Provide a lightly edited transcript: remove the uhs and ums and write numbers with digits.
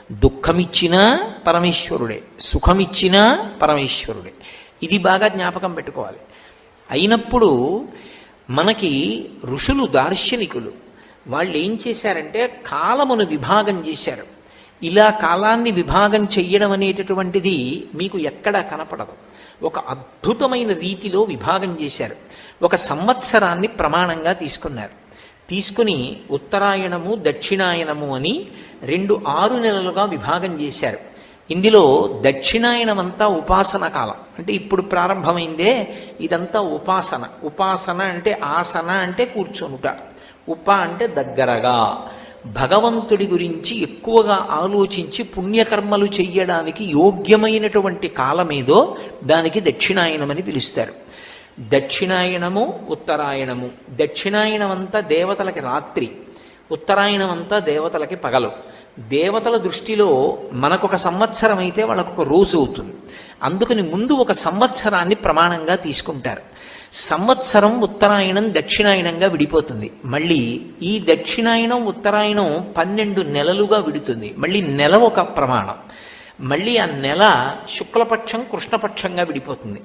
దుఃఖమిచ్చినా పరమేశ్వరుడే, సుఖమిచ్చినా పరమేశ్వరుడే. ఇది బాగా జ్ఞాపకం పెట్టుకోవాలి. అయినప్పుడు మనకి ఋషులు దార్శనికులు వాళ్ళు ఏం చేశారంటే కాలమును విభాగం చేశారు. ఇలా కాలాన్ని విభాగం చెయ్యడం అనేటటువంటిది మీకు ఎక్కడా కనపడదు. ఒక అద్భుతమైన రీతిలో విభాగం చేశారు. ఒక సంవత్సరాన్ని ప్రమాణంగా తీసుకున్నారు. తీసుకుని ఉత్తరాయణము దక్షిణాయనము అని 2 6 నెలలుగా విభాగం చేశారు. ఇందులో దక్షిణాయనమంతా ఉపాసన కాలం, అంటే ఇప్పుడు ప్రారంభమైందే ఇదంతా ఉపాసన. ఉపాసన అంటే ఆసన అంటే కూర్చొనుట, ఉప అంటే దగ్గరగా భగవంతుడి గురించి ఎక్కువగా ఆలోచించి పుణ్యకర్మలు చెయ్యడానికి యోగ్యమైనటువంటి కాలమేదో దానికి దక్షిణాయనమని పిలుస్తారు. దక్షిణాయనము ఉత్తరాయణము. దక్షిణాయనమంతా దేవతలకి రాత్రి, ఉత్తరాయణమంతా దేవతలకి పగలు. దేవతల దృష్టిలో మనకొక సంవత్సరం అయితే వాళ్ళకొక రోజు అవుతుంది. అందుకని ముందు ఒక సంవత్సరాన్ని ప్రమాణంగా తీసుకుంటారు. సంవత్సరం ఉత్తరాయణం దక్షిణాయనంగా విడిపోతుంది. మళ్ళీ ఈ దక్షిణాయనం ఉత్తరాయణం 12 నెలలుగా విడుతుంది. మళ్ళీ నెల ఒక ప్రమాణం. మళ్ళీ ఆ నెల శుక్లపక్షం కృష్ణపక్షంగా విడిపోతుంది.